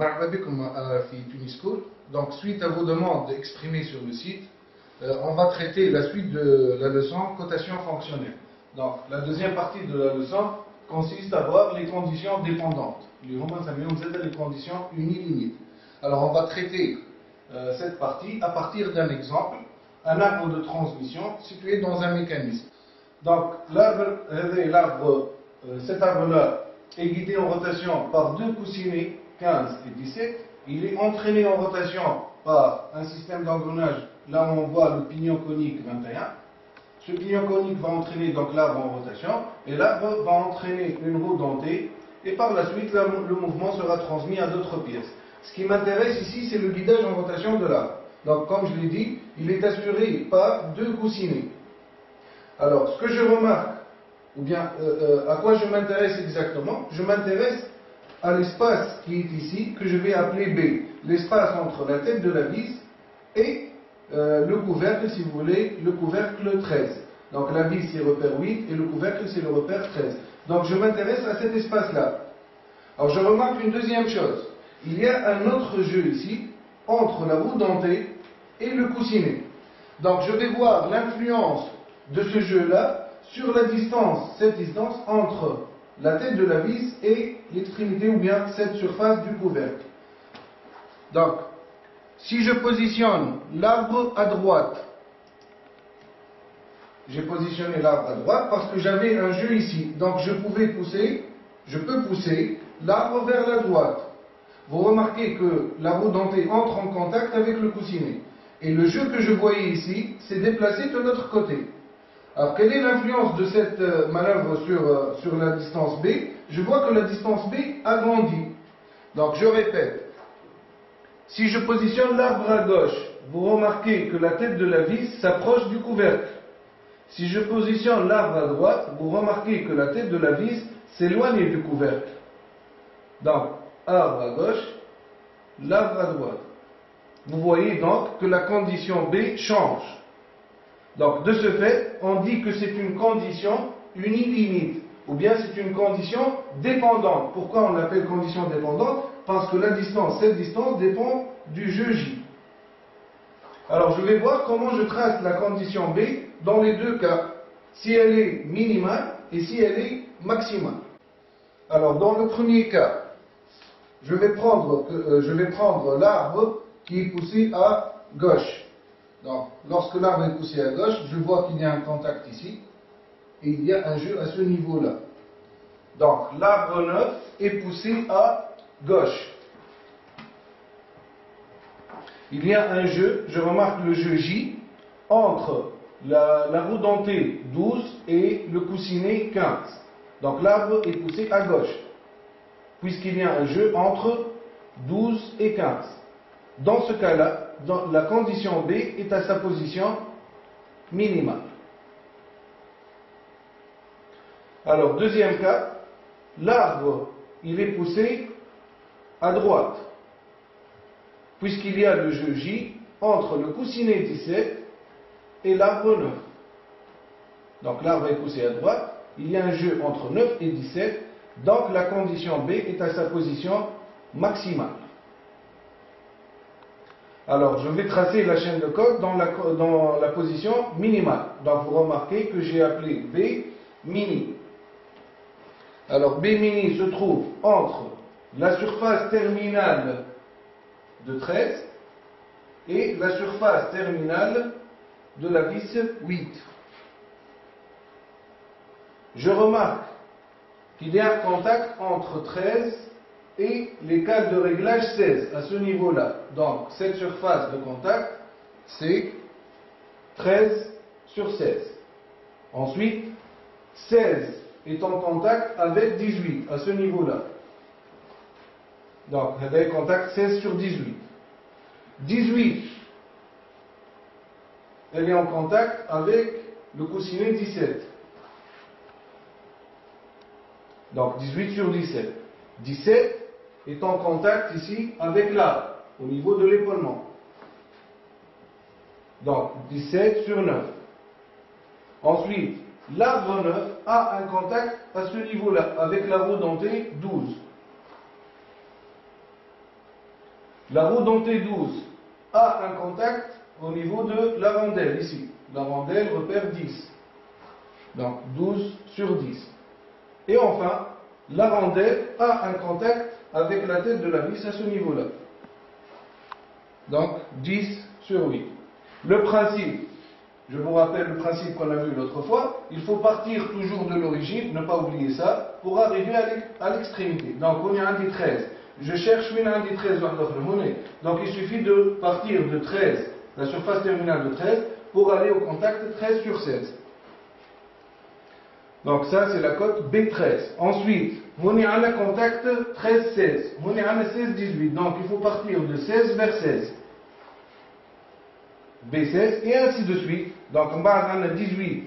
مرحبا بكم في Tuniscool. Donc suite à vos demandes exprimées sur le site, on va traiter la suite de la leçon cotation fonctionnelle. Donc la deuxième partie de la leçon consiste à voir les conditions dépendantes. Les conditions unilimites. Alors on va traiter cette partie à partir d'un exemple, un arbre de transmission situé dans un mécanisme. Donc cet arbre-là est guidé en rotation par deux coussinets 15 et 17. Il est entraîné en rotation par un système d'engrenage. Là où on voit le pignon conique 21. Ce pignon conique va entraîner donc l'arbre en rotation et l'arbre va entraîner une roue dentée et par la suite le mouvement sera transmis à d'autres pièces. Ce qui m'intéresse ici, c'est le guidage en rotation de l'arbre. Donc comme je l'ai dit, il est assuré par deux coussinets. Alors ce que je remarque, ou bien à quoi je m'intéresse exactement, je m'intéresse à l'espace qui est ici, que je vais appeler B. L'espace entre la tête de la vis et le couvercle, si vous voulez, le couvercle 13. Donc la vis c'est le repère 8 et le couvercle c'est le repère 13. Donc je m'intéresse à cet espace-là. Alors je remarque une deuxième chose. Il y a un autre jeu ici, entre la roue dentée et le coussinet. Donc je vais voir l'influence de ce jeu-là sur la distance, cette distance entre la tête de la vis et l'extrémité ou bien cette surface du couvercle. Donc, si je positionne l'arbre à droite, j'ai positionné l'arbre à droite parce que j'avais un jeu ici. Donc je peux pousser l'arbre vers la droite. Vous remarquez que la roue dentée entre en contact avec le coussinet. Et le jeu que je voyais ici s'est déplacé de l'autre côté. Alors, quelle est l'influence de cette manœuvre sur la distance B? Je vois que la distance B agrandit. Donc, je répète. Si je positionne l'arbre à gauche, vous remarquez que la tête de la vis s'approche du couvercle. Si je positionne l'arbre à droite, vous remarquez que la tête de la vis s'éloigne du couvercle. Donc, arbre à gauche, l'arbre à droite. Vous voyez donc que la condition B change. Donc, de ce fait, on dit que c'est une condition unilimite, ou bien c'est une condition dépendante. Pourquoi on l'appelle condition dépendante? Parce que cette distance dépend du jeu J. Alors, je vais voir comment je trace la condition B dans les deux cas, si elle est minimale et si elle est maximale. Alors, dans le premier cas, je vais prendre l'arbre qui est poussé à gauche. Donc, lorsque l'arbre est poussé à gauche, je vois qu'il y a un contact ici, et il y a un jeu à ce niveau-là. Donc, l'arbre 9 est poussé à gauche. Il y a un jeu, je remarque le jeu J, entre la roue dentée 12 et le coussinet 15. Donc, l'arbre est poussé à gauche, puisqu'il y a un jeu entre 12 et 15. Dans ce cas-là, la condition B est à sa position minimale. Alors, deuxième cas, l'arbre, il est poussé à droite, puisqu'il y a le jeu J entre le coussinet 17 et l'arbre 9. Donc, l'arbre est poussé à droite, il y a un jeu entre 9 et 17, donc la condition B est à sa position maximale. Alors, je vais tracer la chaîne de code dans la position minimale. Donc, vous remarquez que j'ai appelé B mini. Alors, B mini se trouve entre la surface terminale de 13 et la surface terminale de la vis 8. Je remarque qu'il y a un contact entre 13 et les cales de réglage 16 à ce niveau-là. Donc, cette surface de contact, c'est 13 sur 16. Ensuite, 16 est en contact avec 18 à ce niveau-là. Donc, il y a contact 16 sur 18. 18, elle est en contact avec le coussinet 17. Donc, 18 sur 17. 17 est en contact ici avec l'arbre, au niveau de l'épaulement. Donc, 17 sur 9. Ensuite, l'arbre 9 a un contact à ce niveau-là, avec la roue dentée 12. La roue dentée 12 a un contact au niveau de la rondelle, ici. La rondelle repère 10. Donc 12 sur 10. Et enfin, la rondelle a un contact avec la tête de la vis à ce niveau-là. Donc 10 sur 8. Le principe, je vous rappelle le principe qu'on a vu l'autre fois, il faut partir toujours de l'origine, ne pas oublier ça, pour arriver à l'extrémité. Donc on est à un des 13. Je cherche une des 13 donc il suffit de partir de 13, la surface terminale de 13, pour aller au contact 13 sur 16. Donc ça c'est la cote B13. Ensuite, on est à le contact 13-16. On est à 16-18. Donc il faut partir de 16 vers 16. B16 et ainsi de suite. Donc on va à 18.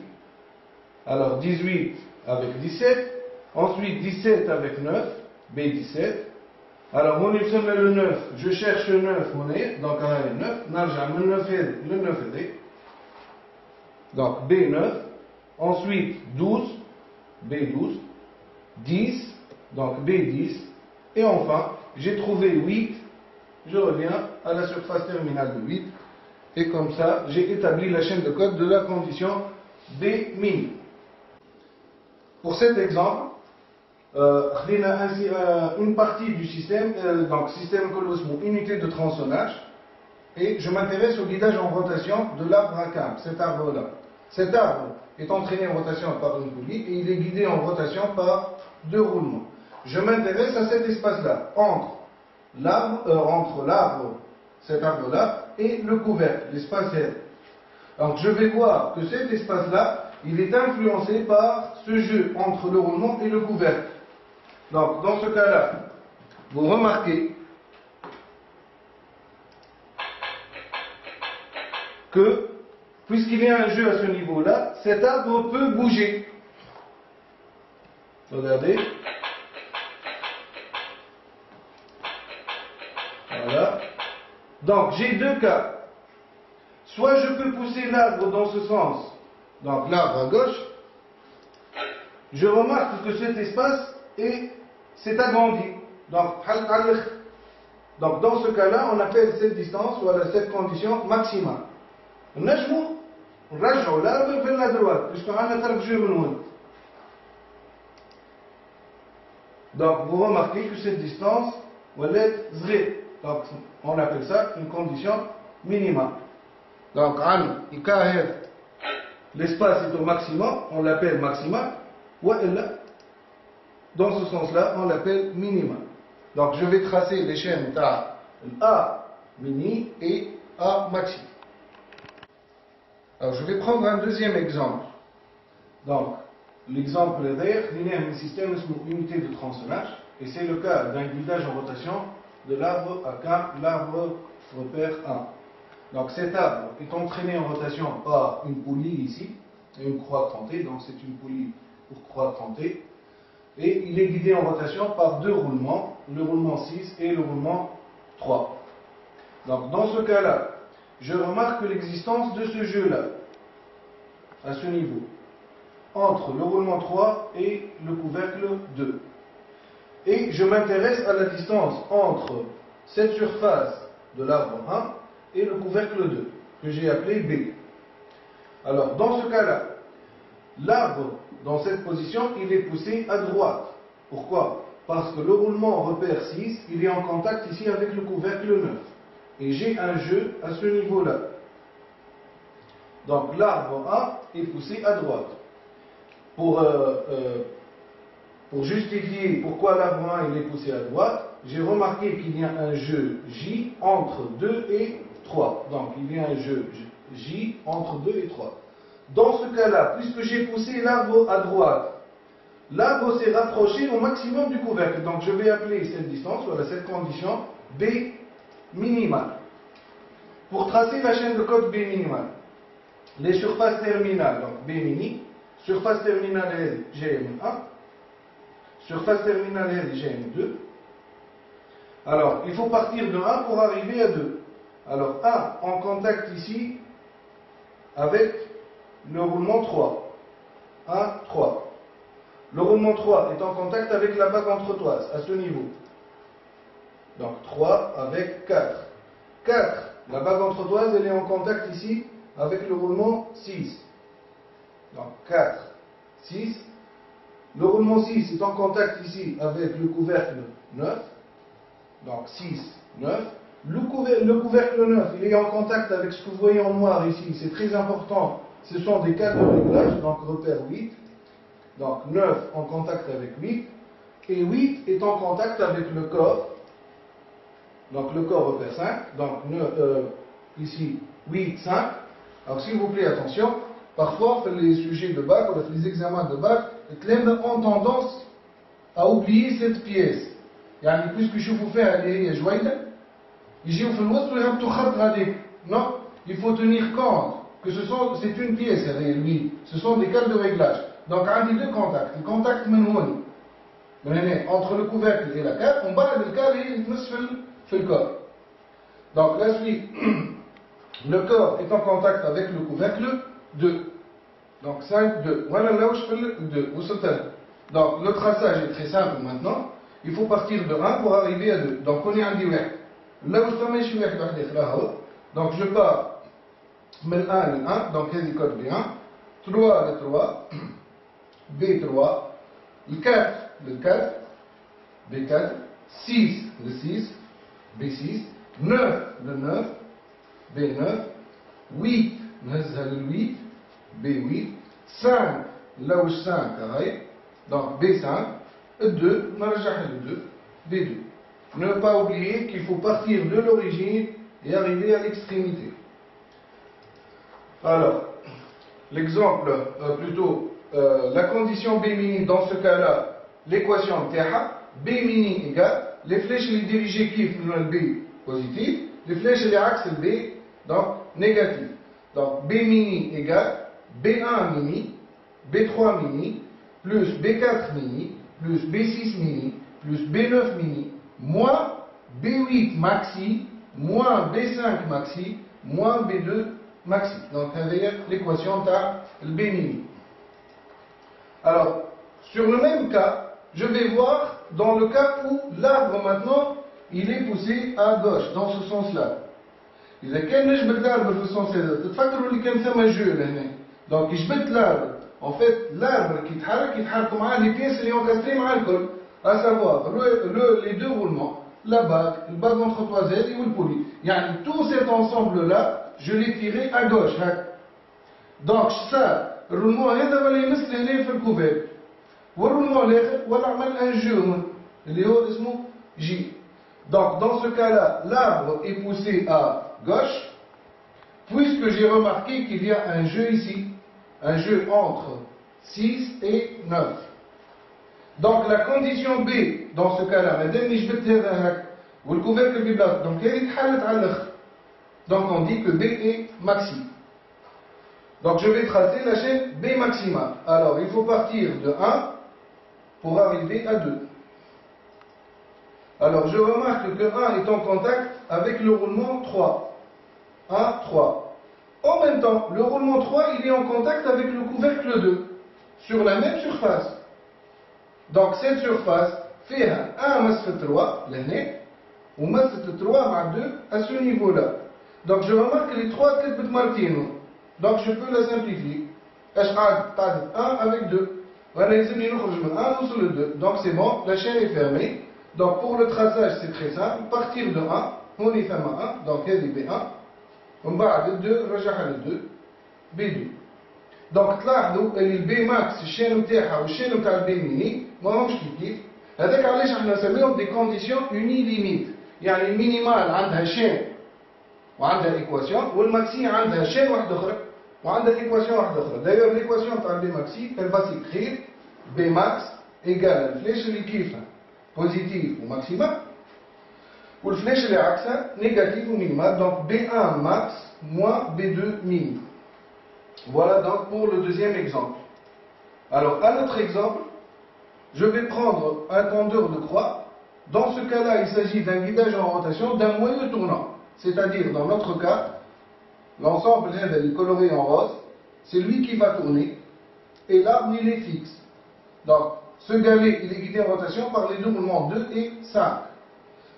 Alors 18 avec 17. Ensuite 17 avec 9. B17. Alors on est sur le 9. Je cherche le 9. On est donc à 9. Le 9 est. Donc B9. Ensuite 12. B12, 10, donc B10, et enfin, j'ai trouvé 8, je reviens à la surface terminale de 8, et comme ça, j'ai établi la chaîne de code de la condition B-min. Pour cet exemple, une partie du système, donc système Colosmo, unité de tronçonnage, et je m'intéresse au guidage en rotation de l'arbre à câble, cet arbre-là. Cet arbre est entraîné en rotation par une poulie et il est guidé en rotation par deux roulements. Je m'intéresse à cet espace-là, entre l'arbre, cet arbre-là, et le couvercle, l'espace R. Donc je vais voir que cet espace-là, il est influencé par ce jeu entre le roulement et le couvercle. Donc dans ce cas-là, vous remarquez que puisqu'il y a un jeu à ce niveau-là, cet arbre peut bouger. Regardez. Voilà. Donc, j'ai deux cas. Soit je peux pousser l'arbre dans ce sens, donc l'arbre à gauche. Je remarque que cet espace s'est agrandi. Donc, dans ce cas-là, on appelle cette distance, voilà, cette condition maximale. نجمو نرجعوا l'arbre vers la droite puisqu'on a un tarjeu من. Donc vous remarquez que cette distance est صغير. Donc on appelle ça une condition minimale. Donc l'espace est au maximum, on l'appelle maximal, ou dans ce sens-là, on l'appelle minimal. Donc je vais tracer les chaînes A mini et A maxi. Alors, je vais prendre un deuxième exemple. Donc, l'exemple est un système sous unité de tronçonnage, et c'est le cas d'un guidage en rotation de l'arbre à câble, l'arbre repère 1. Donc, cet arbre est entraîné en rotation par une poulie ici, et une croix crantée, donc c'est une poulie pour croix crantée, et il est guidé en rotation par deux roulements, le roulement 6 et le roulement 3. Donc, dans ce cas-là, je remarque l'existence de ce jeu-là, à ce niveau, entre le roulement 3 et le couvercle 2. Et je m'intéresse à la distance entre cette surface de l'arbre 1 et le couvercle 2, que j'ai appelé B. Alors, dans ce cas-là, l'arbre, dans cette position, il est poussé à droite. Pourquoi? Parce que le roulement repère 6, il est en contact ici avec le couvercle 9. Et j'ai un jeu à ce niveau-là. Donc l'arbre A est poussé à droite. Pour justifier pourquoi l'arbre A il est poussé à droite, j'ai remarqué qu'il y a un jeu J entre 2 et 3. Donc il y a un jeu J entre 2 et 3. Dans ce cas-là, puisque j'ai poussé l'arbre à droite, l'arbre s'est rapproché au maximum du couvercle. Donc je vais appeler cette distance, voilà cette condition, B minimale. Pour tracer la chaîne de code B minimale, les surfaces terminales, donc B mini, surface terminale L, GM1, surface terminale L, GM2. Alors, il faut partir de 1 pour arriver à 2. Alors, 1 en contact ici avec le roulement 3. 1, 3. Le roulement 3 est en contact avec la bague entretoise, à ce niveau. Donc, 3 avec 4. 4. La bague entretoise, elle est en contact ici avec le roulement 6. Donc 4, 6. Le roulement 6 est en contact ici avec le couvercle 9. Donc 6, 9. Le couvercle 9, il est en contact avec ce que vous voyez en noir ici. C'est très important. Ce sont des cas de réglage. Donc repère 8. Donc 9 en contact avec 8. Et 8 est en contact avec le corps. Donc le corps repère 5. Donc ici 8, 5. Alors s'il vous plaît, attention. Parfois, les sujets de bac, ou les examens de bac, les élèves ont tendance à oublier cette pièce. يعني puisque يشوفوا فيها اللي هي جويده يجيو في الوسط ويهبطوا خط غاديك. Non, il faut tenir compte que c'est une pièce, lui. Ce sont des câbles de réglage. Donc, on a deux contacts. Le contact entre le couvercle et la cape, on bat le câble et il fait le corps. Donc, la suite, le corps est en contact avec le couvercle 2. Donc, 5, 2. Voilà là où je fais le 2. Donc, le traçage est très simple maintenant. Il faut partir de 1 pour arriver à 2. Donc, on est en direct. Là où je fais donc, je pars من 1 ل 1, donc هذه code B1, 3 le 3, B3, le 4 le 4, B4, 6 le 6, B6, 9 le 9, B9, 8 le 8, B8, 5 là où 5 donc B5, 2, le 2, B2. Ne pas oublier qu'il faut partir de l'origine et arriver à l'extrémité. Alors, l'exemple, la condition B mini, dans ce cas-là, l'équation TH, B mini égale, les flèches les dirigées qui font le B positif, les flèches les axes le B, donc négatif. Donc B mini égale B1 mini, B3 mini, plus B4 mini, plus B6 mini, plus B9 mini, moins B8 maxi, moins B5 maxi, moins B2 maxi. Donc, c'est l'équation de B mini. Alors, sur le même cas, je vais voir dans le cas où l'arbre maintenant, il est poussé à gauche, dans ce sens-là. إذا كان نجبد l'arbre في السنس هذا تتفكروا اللي كان ثم جو لهنا. Donc, يجبد l'arbre. En fait, l'arbre qui يتحركوا معاه les pièces اللي encastrées مع الكل. À savoir, les deux roulements, la bague entretoise et le poli. يعني tout cet ensemble-là, je l'ai tiré à gauche. Donc ça, le roulement هذا ولا يمس هنا في الكوفير. والroulement الآخر ولا عمل un jeu اللي هو اسمه J. Donc dans ce cas-là, l'arbre est poussé à gauche, puisque j'ai remarqué qu'il y a un jeu ici, un jeu entre 6 et 9. Donc la condition B, dans ce cas-là, madame نجبت هذا هك والكوفير في بلاصه. Donc هذه تحلت على الآخر. Donc on dit que B est maxi. Donc je vais tracer la chaîne B maximale. Alors il faut partir de 1 pour arriver à 2. Alors je remarque que 1 est en contact avec le roulement 3. 1, 3. En même temps, le roulement 3 il est en contact avec le couvercle 2 sur la même surface. Donc cette surface fait un masque 3 l'année ou masque 3 مع 2 à ce niveau-là. Donc je remarque que les trois têtes de Martino. Donc je peux la simplifier. Je parle 1 avec 2. Voilà, les amis, nous avons 1 ou sur le 2. Donc c'est bon, la chaîne est fermée. Donc pour le traçage, c'est très simple. Partir de 1, on est fermé à 1. Donc il y a des B1. On va de 2, رجع le 2, B2. Donc تلاحظوا اللي البي ماكس الشين نتاعها والشين نتاع البي ميني ماهمش كيف. هذاك علاش احنا نسميهم دي كونديسيون اوني ليميت. يعني المينيمال عندها شين وعندها ايكواسيون والماكسي عندها شين واحده اخرى وعندها ايكواسيون واحده اخرى. دايوغ ليكواسيون تاع البي ماكسي elle va s'écrire بي ماكس ايكال الفليش اللي كيفها بوزيتيف وماكسيمال والفليش اللي عكسها نيجاتيف ومينيمال. دونك بي 1 ماكس موان بي 2 ميني. Voilà donc pour le deuxième exemple. Alors à notre exemple, je vais prendre un tendeur de croix. Dans ce cas-là, il s'agit d'un guidage en rotation d'un moyeu tournant. C'est-à-dire, dans notre cas, l'ensemble est coloré en rose, c'est lui qui va tourner, et l'arbre il est fixe. Donc, ce galet il est guidé en rotation par les deux mouvements 2 et 5.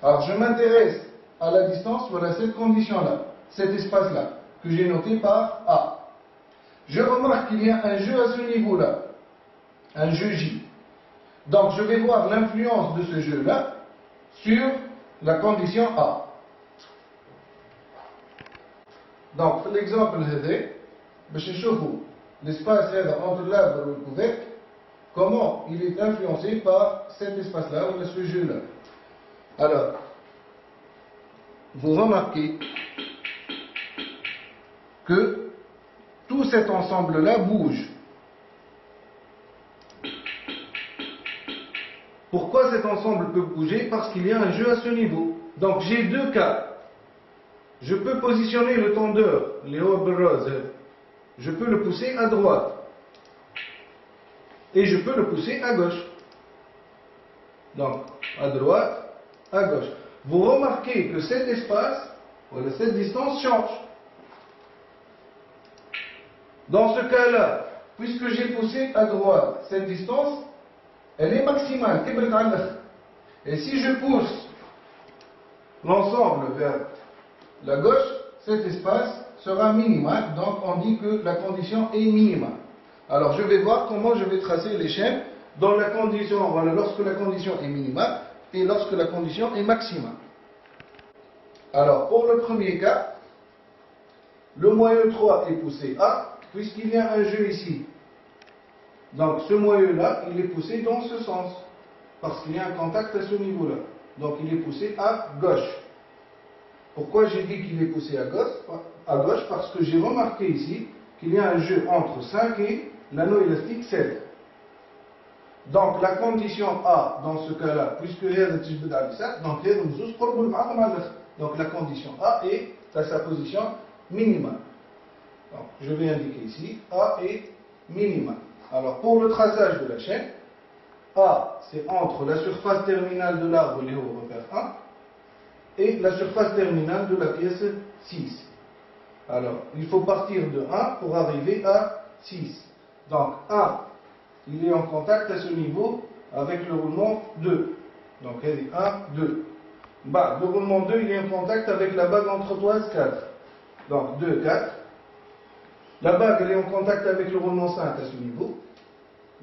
Alors, je m'intéresse à la distance, voilà cette condition-là, cet espace-là, que j'ai noté par A. Je remarque qu'il y a un jeu à ce niveau-là, un jeu J. Donc je vais voir l'influence de ce jeu-là sur la condition A. Donc l'exemple هذا باش نشوفوا l'espace entre l'arbre et le couvercle, comment il est influencé par cet espace-là ou ce jeu-là. Alors, vous remarquez que tout cet ensemble-là bouge. Pourquoi cet ensemble peut bouger? Parce qu'il y a un jeu à ce niveau. Donc j'ai deux cas. Je peux positionner le tendeur, je peux le pousser à droite et je peux le pousser à gauche. Donc à droite, à gauche. Vous remarquez que cet espace, voilà, cette distance change. Dans ce cas-là, puisque j'ai poussé à droite, cette distance, elle est maximale. Et si je pousse l'ensemble vers la gauche, cet espace sera minimal, donc on dit que la condition est minimale. Alors je vais voir comment je vais tracer les chaînes dans la condition, voilà, lorsque la condition est minimale et lorsque la condition est maximale. Alors pour le premier cas, le moyeu 3 est poussé A, puisqu'il y a un jeu ici. Donc ce moyeu-là, il est poussé dans ce sens, parce qu'il y a un contact à ce niveau-là. Donc il est poussé à gauche. Pourquoi j'ai dit qu'il est poussé à gauche? Parce que j'ai remarqué ici qu'il y a un jeu entre 5 et l'anneau élastique 7. Donc la condition A dans ce cas-là, puisque donc la condition A est à sa position minimale. Donc je vais indiquer ici A est minimale. Alors pour le traçage de la chaîne, A c'est entre la surface terminale de l'arbre, les hauts repère 1, et la surface terminale de la pièce 6. Alors, il faut partir de 1 pour arriver à 6. Donc, 1, il est en contact à ce niveau avec le roulement 2. Donc, 1, 2. Bah, le roulement 2, il est en contact avec la bague entretoise 4. Donc, 2, 4. La bague, elle est en contact avec le roulement 5 à ce niveau.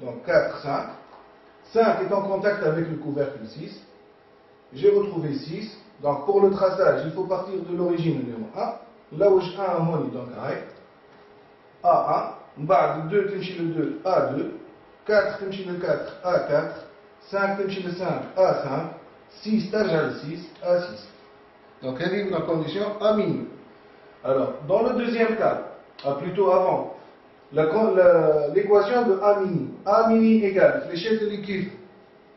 Donc, 4, 5. 5 est en contact avec le couvercle 6. J'ai retrouvé 6. Donc pour le traçage, il faut partir de l'origine numéro 1. Là où j'ai 1 moni, donc A1. بعد 2 تمشي le 2 A2. 4 تمشي le 4 A4. 5 تمشي le 5 A5. 6 ترجع le 6 A6. Donc elle est la condition A minimum. Alors dans le deuxième cas, plutôt avant, l'équation de A mini. A mini égale fléchette de l'équipe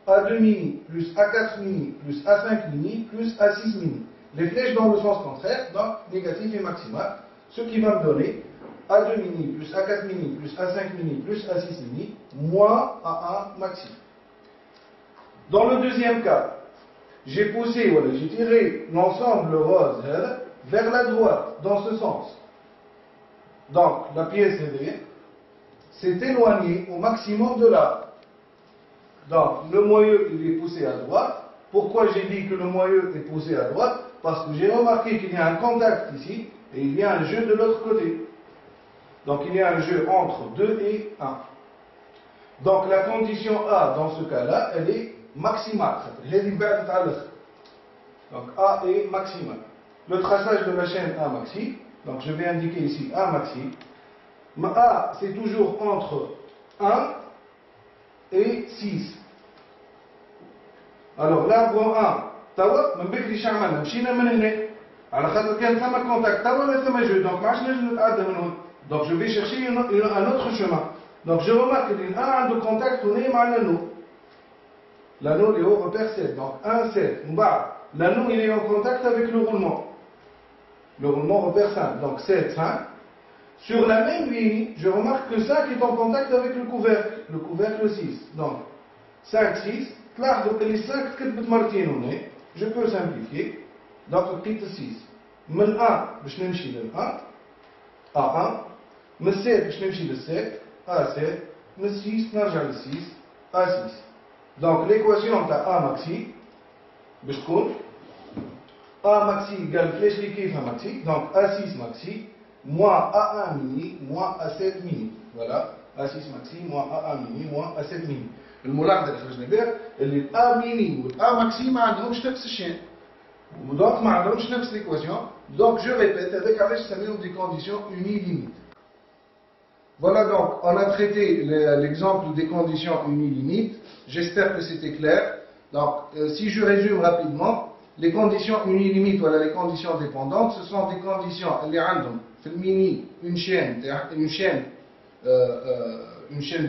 A2 mini plus A4 mini plus A5 mini plus A6 mini. Les flèches dans le sens contraire, donc négatif et maximal, ce qui va me donner A2 mini plus A4 mini plus A5 mini plus A6 mini moins A1 maxi. Dans le deuxième cas, j'ai poussé, voilà, j'ai tiré l'ensemble rose vers la droite, dans ce sens. Donc la pièce s'est éloignée au maximum de l'arbre. Donc, le moyeu, il est poussé à droite. Pourquoi j'ai dit que le moyeu est poussé à droite? Parce que j'ai remarqué qu'il y a un contact ici, et il y a un jeu de l'autre côté. Donc, il y a un jeu entre 2 et 1. Donc, la condition A, dans ce cas-là, elle est maximale. Donc, A est maximale. Le traçage de la chaîne A maxi, donc je vais indiquer ici A maxi. Mais A, c'est toujours entre 1 et 6. Alors l'arbre 1 توا من بكري اش عملنا مشينا من هنا على خاطر كان ثم كونتاكت توا ولا ثم جو دونك ما عادش نجم نتعدى من هنا دونك جو في شيرشي un autre chemin. Donc je remarque qu'il y a un عنده contact هنا مع l'anneau. L'anneau est au repère 7. Donc 1 7. L'anneau il est en contact avec le roulement. Le roulement repère 5. Donc 7 5. Sur la même ligne, je remarque que 5 est en contact avec le couvercle 6. Donc 5 6. Donc les 5 كتبت مرتين هنا. Je peux simplifier. Donc لقيت 6. من 1 باش نمشي لل 1 A1. من 7 باش نمشي لل 7 A7. من 6 نرجع لل 6 A6. Donc l'équation تاع A maxi باش تكون A maxi égale flèche liquide à maxi, donc A6 maxi, moins A1 mini, moins A7 mini. Voilà, A6 maxi, moins A1 mini, moins A7 mini. الملاحظة اللي خرجنا بها اللي A mini و A maxi ما عندهمش نفس الشيء. ودونك ما عندهمش نفس l'équation. Donc je répète, avec علاش نسميهم des conditions unilimites. Voilà donc, on a traité l'exemple des conditions unilimites. J'espère que c'était clair. Donc, si je résume rapidement, les conditions unilimites, voilà les conditions dépendantes, ce sont des conditions, les random, mini, une chaîne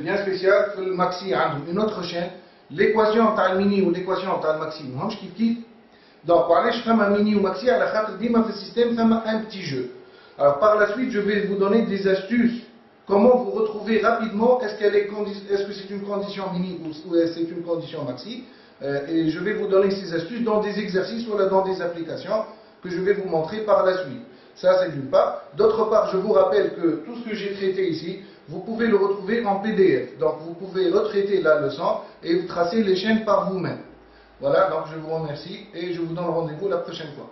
bien spéciale, le maxi, une autre chaîne, l'équation t'as le mini ou l'équation t'as le maxi, je kiffe. Donc, je fais un mini ou maxi, à la khatre dima fait système, fait un petit jeu. Alors, par la suite, je vais vous donner des astuces. Comment vous retrouver rapidement, est-ce que c'est une condition mini ou c'est une condition maxi. Et je vais vous donner ces astuces dans des exercices ou dans des applications que je vais vous montrer par la suite. Ça, c'est d'une part. D'autre part, je vous rappelle que tout ce que j'ai traité ici, vous pouvez le retrouver en PDF. Donc, vous pouvez retraiter la leçon et vous tracer les chaînes par vous-même. Voilà, donc je vous remercie et je vous donne rendez-vous la prochaine fois.